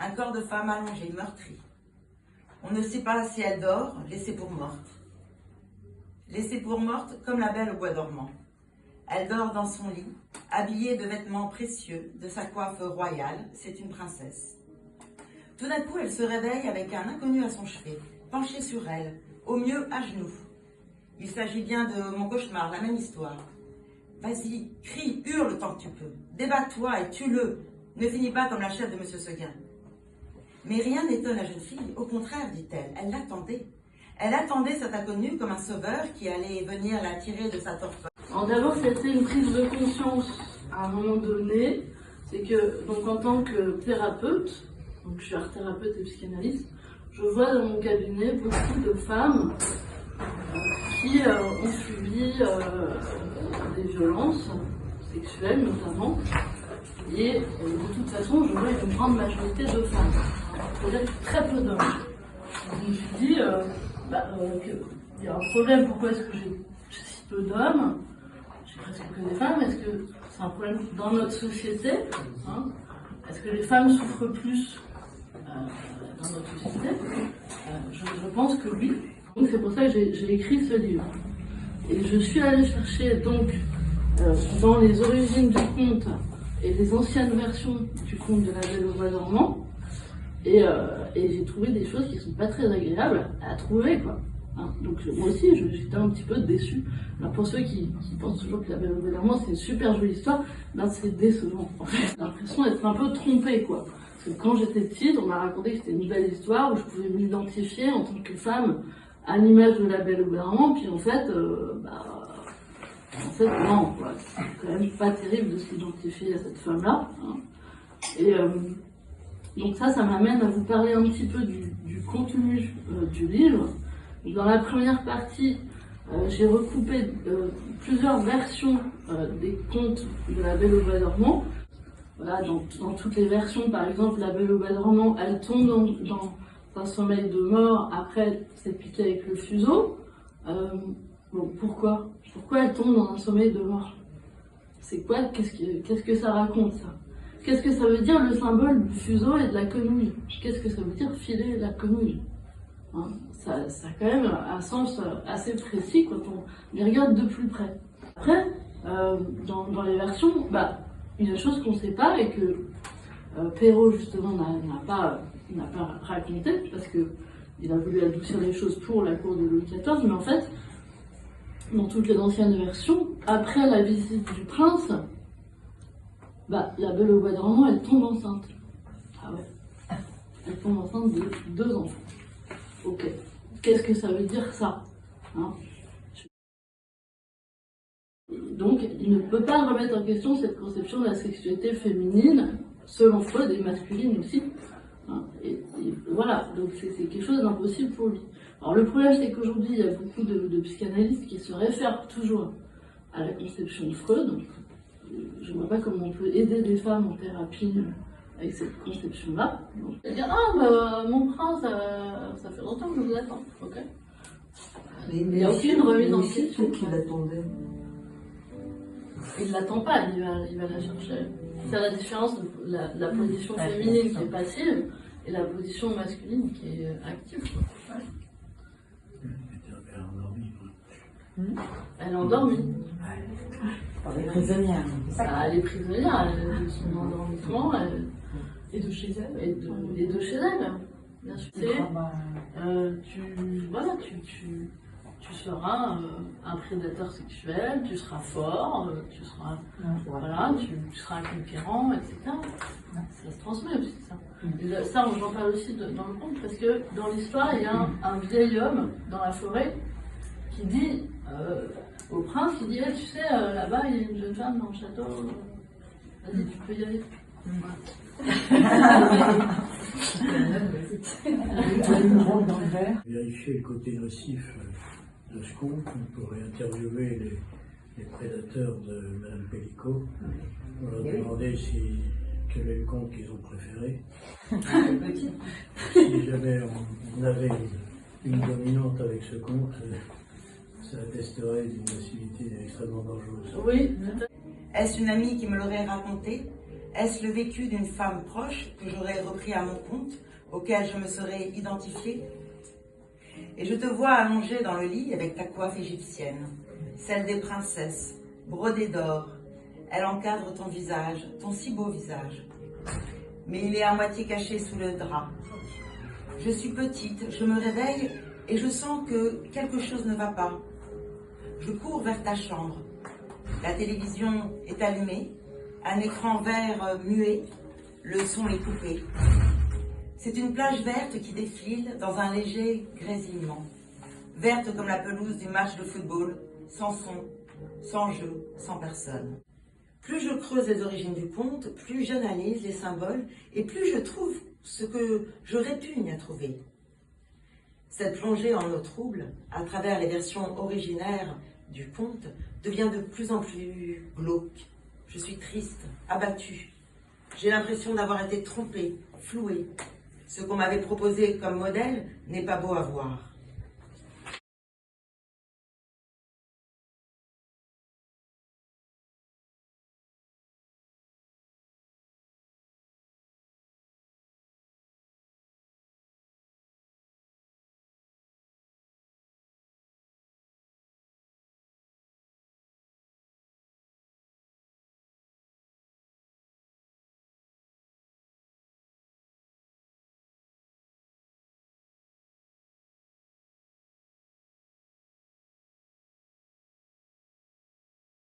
Un corps de femme allongé, meurtri. On ne sait pas si elle dort, laissée pour morte. Laissée pour morte comme la belle au bois dormant. Elle dort dans son lit, habillée de vêtements précieux, de sa coiffe royale, c'est une princesse. Tout d'un coup, elle se réveille avec un inconnu à son chevet, penché sur elle, au mieux à genoux. Il s'agit bien de mon cauchemar, la même histoire. Vas-y, crie, hurle tant que tu peux. Débat-toi et tue-le. Ne finis pas comme la chef de M. Seguin. Mais rien n'étonne la jeune fille. Au contraire, dit-elle, elle l'attendait. Elle attendait cet inconnu comme un sauveur qui allait venir la tirer de sa torpeur. Alors d'abord, c'était une prise de conscience à un moment donné. C'est que, donc en tant que thérapeute, donc je suis art thérapeute et psychanalyste, je vois dans mon cabinet beaucoup de femmes qui ont subi des violences sexuelles notamment. Et de toute façon, je vois une grande majorité de femmes. C'est-à-dire très peu d'hommes. Je me suis dit qu'il y a un problème. Pourquoi est-ce que j'ai si peu d'hommes? J'ai presque que des femmes. Est-ce que c'est un problème dans notre société, hein? Est-ce que les femmes souffrent plus dans notre société? Je pense que oui. Donc c'est pour ça que j'ai écrit ce livre. Et je suis allée chercher donc dans les origines du conte et les anciennes versions du conte de la Belle au bois dormant. Et j'ai trouvé des choses qui sont pas très agréables à trouver, quoi. Hein, donc moi aussi, j'étais un petit peu déçue. Alors pour ceux qui pensent toujours que la Belle au bois dormant c'est une super jolie histoire, ben c'est décevant. En fait, j'ai l'impression d'être un peu trompée, quoi. Parce que quand j'étais petite, on m'a raconté que c'était une belle histoire où je pouvais m'identifier en tant que femme à l'image de la Belle au bois dormant, puis en fait, non, quoi. C'est quand même pas terrible de s'identifier à cette femme-là. Hein. Et donc ça m'amène à vous parler un petit peu du contenu du livre. Dans la première partie, j'ai recoupé plusieurs versions des contes de la Belle au bois dormant. Voilà, dans toutes les versions, par exemple, la Belle au bois dormant, elle tombe dans un sommeil de mort après s'être piquée avec le fuseau. Bon, pourquoi elle tombe dans un sommeil de mort? C'est quoi? Qu'est-ce que ça raconte, ça? Qu'est-ce que ça veut dire le symbole du fuseau et de la quenouille? Qu'est-ce que ça veut dire filer la quenouille? Hein, ça a quand même un sens assez précis quand on les regarde de plus près. Après, dans les versions, une chose qu'on ne sait pas et que Perrault justement n'a pas raconté parce qu'il a voulu adoucir les choses pour la cour de Louis XIV, mais en fait, dans toutes les anciennes versions, après la visite du prince, la Belle au bois dormant, elle tombe enceinte. Ah ouais. Elle tombe enceinte de 2 enfants. Ok. Qu'est-ce que ça veut dire, ça, hein? Donc, il ne peut pas remettre en question cette conception de la sexualité féminine, selon Freud, et masculine aussi. Hein, et voilà, donc c'est quelque chose d'impossible pour lui. Alors le problème, c'est qu'aujourd'hui, il y a beaucoup de psychanalystes qui se réfèrent toujours à la conception de Freud. Donc, je ne vois pas comment on peut aider des femmes en thérapie avec cette conception-là. C'est-à-dire, mon prince, ça fait longtemps que je vous attends, ok? Mais il n'y a aucune remise en question. Qui l'attendait? Il ne l'attend pas, il va la chercher. C'est la différence de la position féminine qui est passive et la position masculine qui est active. Ouais. Elle est endormie. Elle est prisonnière. Elle est prisonnière de son endormissement et de chez elle. Et de chez elle, bien sûr. Tu seras un prédateur sexuel, tu seras fort, tu seras un conquérant, etc. Ça se transmet aussi, ça. Et ça, j'en parle aussi dans le conte, parce que dans l'histoire, il y a un vieil homme dans la forêt qui dit au prince, il dit, tu sais, là-bas, il y a une jeune femme dans le château, vas-y, tu peux y aller. Vérifier le côté nocif de ce conte, on pourrait interviewer les prédateurs de Madame Pellicot, on leur demander quel est le conte qu'ils ont préféré. Si jamais on avait une dominante avec ce conte, ça attesterait d'une nocivité extrêmement dangereuse. Oui. Est-ce une amie qui me l'aurait raconté? Est-ce le vécu d'une femme proche que j'aurais repris à mon compte, auquel je me serais identifiée? Et je te vois allongée dans le lit avec ta coiffe égyptienne, celle des princesses, brodée d'or. Elle encadre ton visage, ton si beau visage. Mais il est à moitié caché sous le drap. Je suis petite, je me réveille et je sens que quelque chose ne va pas. Je cours vers ta chambre. La télévision est allumée, un écran vert muet, le son est coupé. C'est une plage verte qui défile dans un léger grésillement. Verte comme la pelouse du match de football, sans son, sans jeu, sans personne. Plus je creuse les origines du conte, plus j'analyse les symboles et plus je trouve ce que je répugne à trouver. Cette plongée en eau trouble, à travers les versions originaires du conte, devient de plus en plus glauque. Je suis triste, abattue. J'ai l'impression d'avoir été trompée, flouée. Ce qu'on m'avait proposé comme modèle n'est pas beau à voir.